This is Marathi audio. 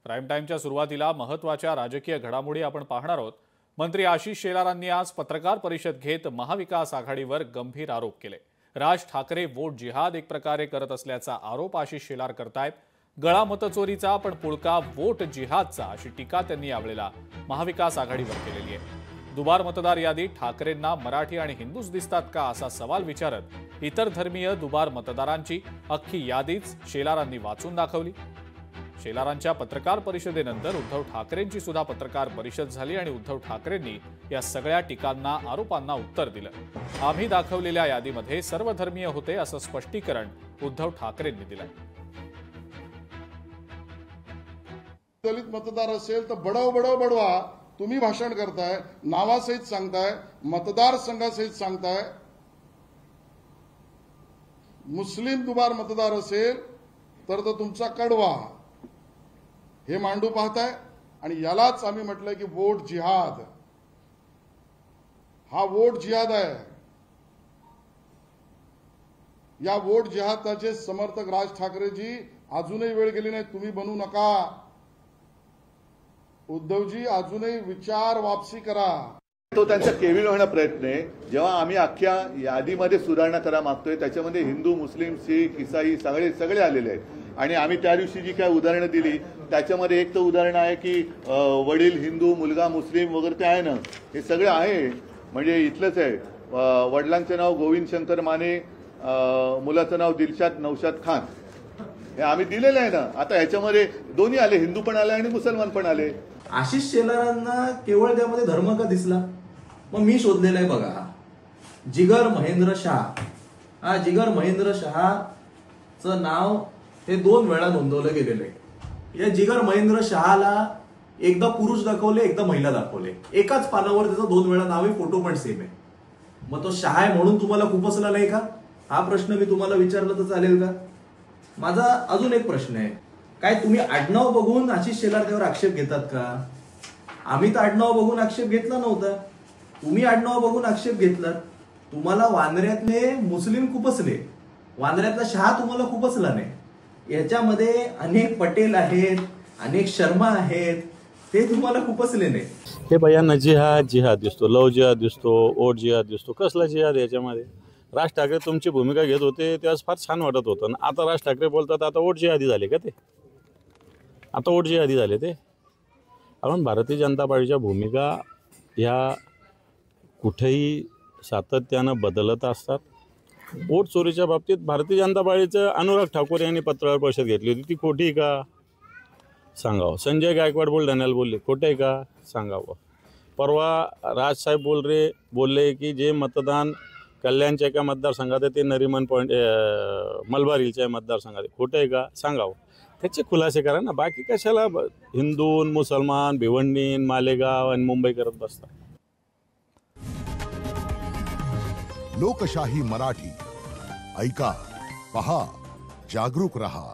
प्राईम टाइमच्या सुरुवातीला महत्त्वाच्या राजकीय घडामोडी आपण पाहणार आहोत। मंत्री आशिष शेलारांनी आज पत्रकार परिषद घेत महाविकास आघाडीवर गंभीर आरोप केले। राज ठाकरे वोट जिहाद एक प्रकारे करत असल्याचा आरोप आशिष शेलार करतायत। गळा मतचोरीचा पण पुळका वोट जिहादचा अशी टीका त्यांनी यावेळेला महाविकास आघाडीवर केलेली आहे। दुबार मतदार यादीत ठाकरेंना मराठी आणि हिंदूच दिसतात का असा सवाल विचारत इतर धर्मीय दुबार मतदारांची अख्खी यादीच शेलारांनी वाचून दाखवली। शेलारांच्या पत्रकार परिषदेनंतर उद्धव ठाकरेंची सुद्धा पत्रकार परिषद झाली आणि उद्धव ठाकरेंनी या सगळ्या टीकांना आरोपांना उत्तर दिलं। आम्ही दाखवलेल्या यादीमध्ये सर्व धर्मीय होते असं स्पष्टीकरण उद्धव ठाकरेंनी दिलं। दलित मतदार असेल तर बडवा तुम्ही भाषण करताय, नावासहित सांगताय, मतदारसंघासहित सांगताय। मुस्लिम दुबार मतदार असेल तर तो तुमचा कडवा हे मांडू पाहताय आणि यालाच आम्ही म्हटलंय की वोट जिहाद। हा वोट जिहाद आहे। या वोट जिहादाचे समर्थक राज ठाकरेजी अजूनही वेळ गेली नाही, तुम्ही बनू नका। उद्धवजी अजूनही विचार वापसी करा। तो त्यांचा केविल होण्याचा प्रयत्न आहे। जेव्हा आम्ही अख्ख्या यादीमध्ये सुधारणा करा मागतोय त्याच्यामध्ये हिंदू, मुस्लिम, शीख, ईसाई सगळे आलेले आहेत आणि आम्ही त्या दिवशी जी काय उदाहरणं दिली त्याच्यामध्ये एक तर उदाहरण आहे की वडील हिंदू, मुलगा मुस्लिम वगैरे ते आहे ना, हे सगळे आहे। म्हणजे इथलंच आहे, वडिलांचं नाव गोविंद शंकर माने, मुलाचं नाव दिलशाद नौशाद खान, हे आम्ही दिलेलं आहे ना। आता ह्याच्यामध्ये दोन्ही आले, हिंदू पण आले आणि मुसलमान पण आले। आशिष शेलारांना केवळ त्यामध्ये धर्म का दिसला? मग मी शोधलेलं आहे बघा, जिगर महेंद्र शाह। हा जिगर महेंद्र शहाचं नाव हे 2 वेळा नोंदवलं गेलेलं आहे। या जिगर महेंद्र शहाला एकदा पुरुष दाखवले, एकदा महिला दाखवले, एकाच पानावर त्याचं 2 वेळा नाव आहे, फोटो पण सेम आहे। मग तो शाह आहे म्हणून तुम्हाला खुपसला नाही का? हा प्रश्न मी तुम्हाला विचारला तर चालेल का? माझा अजून एक प्रश्न आहे, काय तुम्ही आडनाव बघून आशिष शेलार त्यावर आक्षेप घेतात का? आम्ही तर आडनाव बघून आक्षेप घेतला नव्हता, तुम्ही आडनाव बघून आक्षेप घेतला। तुम्हाला वांद्र्यातले मुस्लिम खुपसले, वांद्र्यातला शाह तुम्हाला खुपसला नाही। याच्यामध्ये अनेक पटेल आहेत, अनेक शर्मा आहेत, ते तुम्हाला खुपसले नाही। हे बायांना जिहाद दिसतो, लव जिहाद दिसतो, ओट जिहाद दिसतो। कसला जिहाद याच्यामध्ये? राज ठाकरे तुमची भूमिका घेत होते तेव्हा फार छान वाटत होतं, आता राज ठाकरे बोलतात आता ओट जिहादी झाले का? ते आता ओट जिहादी झाले ते? आपण भारतीय जनता पार्टीच्या भूमिका ह्या कुठेही सातत्यानं बदलत असतात। वोट चोरीच्या बाबतीत भारतीय जनता पार्टीचं अनुराग ठाकूर यांनी पत्रकार परिषद घेतली होती, ती खोटी का सांगावं? संजय गायकवाड बुलढाण्याला बोलले, खोटं आहे का सांगावं? परवा राजसाहेब बोलले की जे मतदान कल्याणच्या एका मतदारसंघात आहे ते नरिमन पॉईंट मलबार हिलच्या मतदारसंघात आहे, खोटं आहे का सांगावं? त्याचे खुलासे करा ना। बाकी कशाला हिंदू, मुसलमान, भिवंडी, मालेगाव आणि मुंबई करत बसतात? लोकशाही मराठी ऐका, पहा, जागरूक रहा।